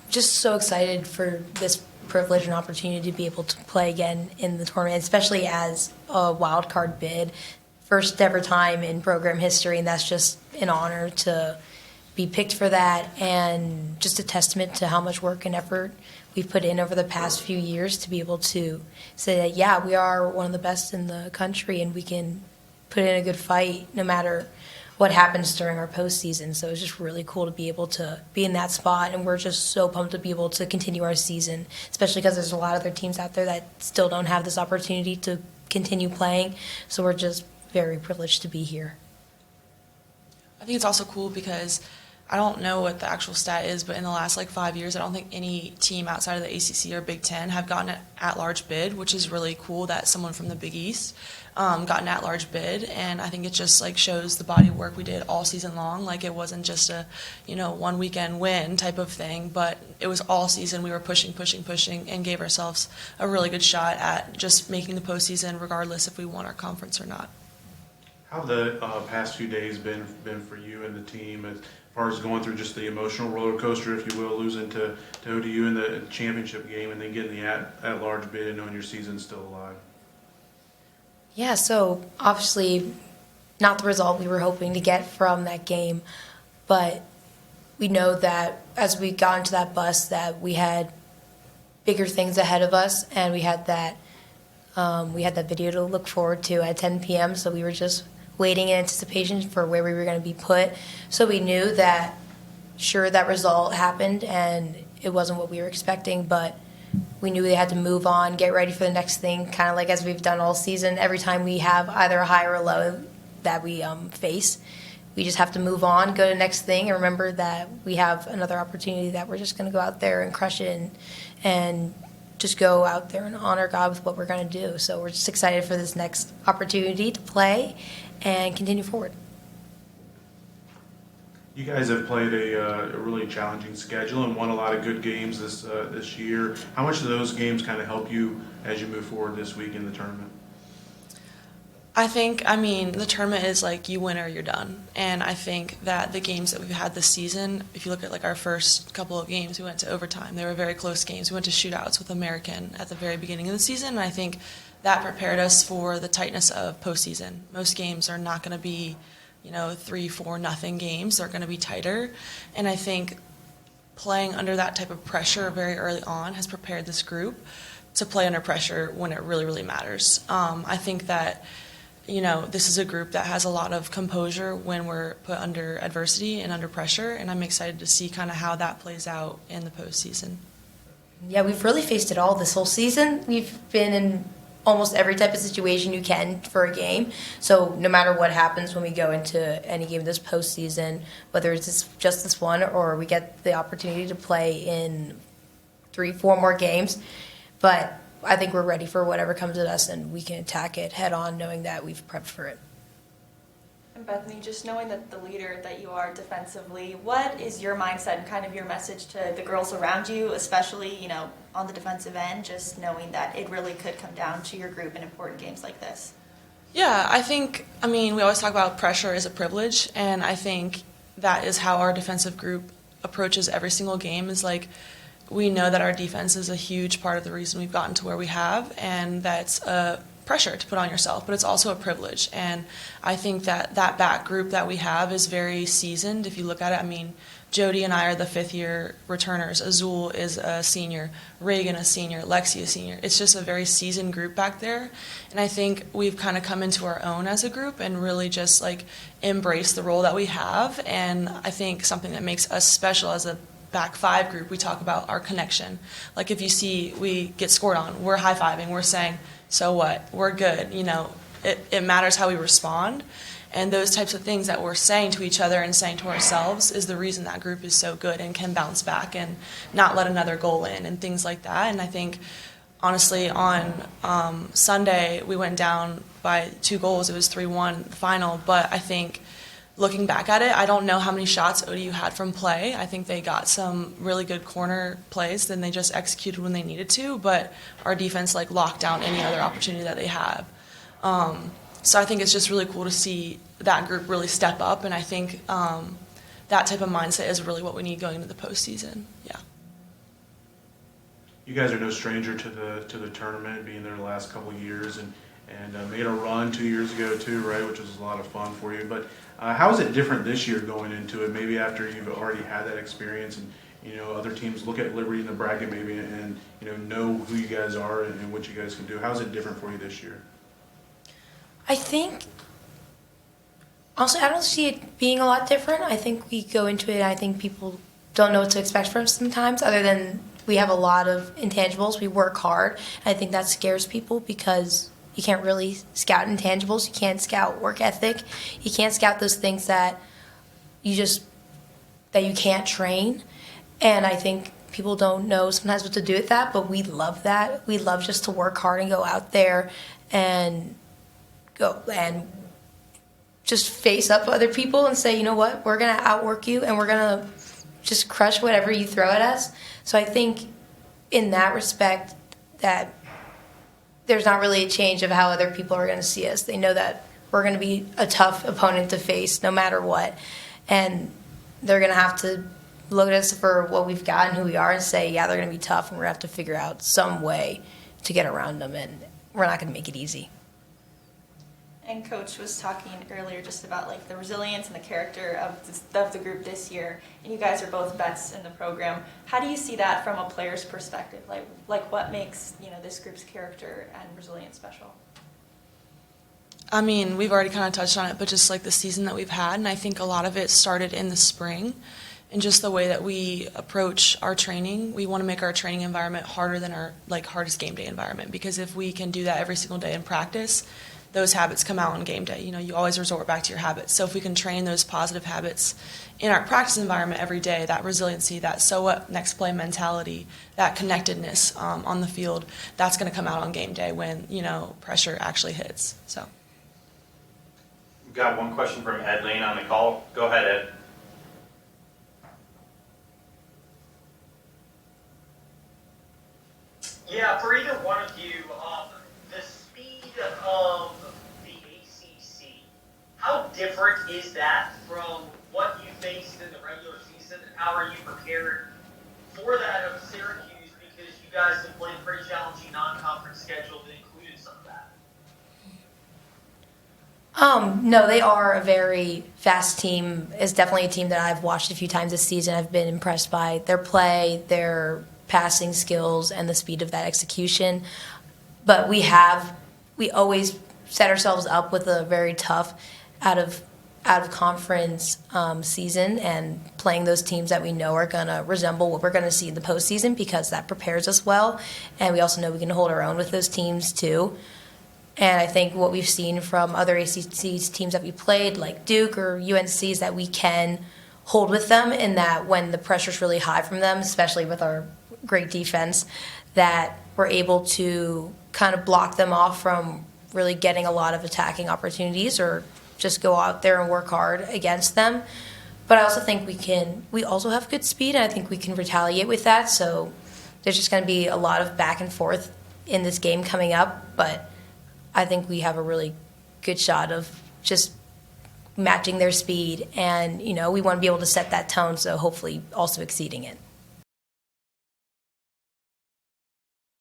Just so excited for this privilege and opportunity to be able to play again in the tournament, especially as a wild card bid. First ever time in program history, and that's just an honor to be picked for that, and just a testament to how much work and effort we've put in over the past few years to be able to say that, yeah, we are one of the best in the country and we can put in a good fight no matter what happens during our postseason. So it's just really cool to be able to be in that spot, and we're just so pumped to be able to continue our season, especially because there's a lot of other teams out there that still don't have this opportunity to continue playing. So we're just very privileged to be here. I think it's also cool because I don't know what the actual stat is, but in the last 5 years, I don't think any team outside of the ACC or Big Ten have gotten an at-large bid, which is really cool that someone from the Big East got an at-large bid. And I think it just shows the body of work we did all season long. It wasn't just a one weekend win type of thing, but it was all season. We were pushing, and gave ourselves a really good shot at just making the postseason, regardless if we won our conference or not. How have the past few days been for you and the team as far as going through just the emotional roller coaster, if you will, losing to ODU in the championship game and then getting the at-large bid and knowing your season's still alive? Yeah, so obviously not the result we were hoping to get from that game, but we know that as we got into that bus that we had bigger things ahead of us, and we had that video to look forward to at 10 p.m., so we were just waiting in anticipation for where we were going to be put. So we knew that, sure, that result happened and it wasn't what we were expecting, but we knew they had to move on, get ready for the next thing, kind of as we've done all season. Every time we have either a high or a low that we face, we just have to move on, go to the next thing, and remember that we have another opportunity that we're just going to go out there and crush it and just go out there and honor God with what we're going to do. So we're just excited for this next opportunity to play and continue forward. You guys have played a really challenging schedule and won a lot of good games this year. How much do those games kind of help you as you move forward this week in the tournament? I think, the tournament is you win or you're done. And I think that the games that we've had this season, if you look at our first couple of games, we went to overtime. They were very close games. We went to shootouts with American at the very beginning of the season, and I think that prepared us for the tightness of postseason. Most games are not going to be, 3-4-0 games. They're going to be tighter. And I think playing under that type of pressure very early on has prepared this group to play under pressure when it really, really matters. I think that this is a group that has a lot of composure when we're put under adversity and under pressure, and I'm excited to see kind of how that plays out in the postseason. Yeah, we've really faced it all this whole season. We've been in almost every type of situation you can for a game. So no matter what happens when we go into any game this postseason, whether it's just this one or we get the opportunity to play in 3-4 more games, but I think we're ready for whatever comes at us, and we can attack it head on knowing that we've prepped for it. And Bethany, just knowing that the leader that you are defensively, what is your mindset and kind of your message to the girls around you, especially, on the defensive end, just knowing that it really could come down to your group in important games like this? Yeah, I think, we always talk about pressure is a privilege, and I think that is how our defensive group approaches every single game is we know that our defense is a huge part of the reason we've gotten to where we have, and that's a pressure to put on yourself, but it's also a privilege. And I think that back group that we have is very seasoned. If you look at it, Jody and I are the fifth-year returners. Azul is a senior. Reagan a senior. Lexi a senior. It's just a very seasoned group back there. And I think we've kind of come into our own as a group and really just embrace the role that we have. And I think something that makes us special as a back five group, we talk about our connection. If you see we get scored on, we're high-fiving, we're saying, so what, we're good. It matters how we respond. And those types of things that we're saying to each other and saying to ourselves is the reason that group is so good and can bounce back and not let another goal in and things like that. And I think, honestly, on Sunday, we went down by 2 goals. It was 3-1 final. But I think looking back at it, I don't know how many shots ODU had from play. I think they got some really good corner plays, then they just executed when they needed to, but our defense locked down any other opportunity that they have. So I think it's just really cool to see that group really step up, and I think that type of mindset is really what we need going into the postseason. Yeah. You guys are no stranger to the tournament, being there the last couple of years, and made a run 2 years ago too, right? Which was a lot of fun for you. But how is it different this year going into it? Maybe after you've already had that experience, and other teams look at Liberty in the bracket maybe, and know who you guys are and what you guys can do. How is it different for you this year? I think, honestly, I don't see it being a lot different. I think we go into it, I think people don't know what to expect from us sometimes, other than we have a lot of intangibles. We work hard. I think that scares people because you can't really scout intangibles. You can't scout work ethic. You can't scout those things that you can't train. And I think people don't know sometimes what to do with that, but we love that. We love just to work hard and go out there and go and just face up other people and say, you know what, we're going to outwork you and we're going to just crush whatever you throw at us. So I think in that respect that there's not really a change of how other people are going to see us. They know that we're going to be a tough opponent to face no matter what. And they're going to have to look at us for what we've got and who we are and say, yeah, they're going to be tough and we're going to have to figure out some way to get around them. And we're not going to make it easy. And Coach was talking earlier just about like the resilience and the character of the group this year, and you guys are both vets in the program. How do you see that from a player's perspective? Like what makes this group's character and resilience special? I mean, we've already kind of touched on it, but just like the season that we've had, and I think a lot of it started in the spring, and just the way that we approach our training. We want to make our training environment harder than our hardest game day environment, because if we can do that every single day in practice, those habits come out on game day. You always resort back to your habits. So if we can train those positive habits in our practice environment every day, that resiliency, that so what next play mentality, that connectedness on the field, that's going to come out on game day when pressure actually hits. So we've got one question from Ed Lane on the call. Go ahead, Ed. Yeah, for either one of you, the speed of the ACC, how different is that from what you faced in the regular season, and how are you prepared for that of Syracuse, because you guys have played a pretty challenging non-conference schedule that included some of that? No, they are a very fast team. It's definitely a team that I've watched a few times this season. I've been impressed by their play, their passing skills, and the speed of that execution. But we always set ourselves up with a very tough out of conference season, and playing those teams that we know are going to resemble what we're going to see in the postseason, because that prepares us well. And we also know we can hold our own with those teams too. And I think what we've seen from other ACC teams that we played, like Duke or UNC, is that we can hold with them, in that when the pressure's really high from them, especially with our great defense, that we're able to kind of block them off from really getting a lot of attacking opportunities, or just go out there and work hard against them. But I also think we also have good speed, and I think we can retaliate with that. So there's just going to be a lot of back and forth in this game coming up, but I think we have a really good shot of just matching their speed, and we want to be able to set that tone, so hopefully also exceeding it.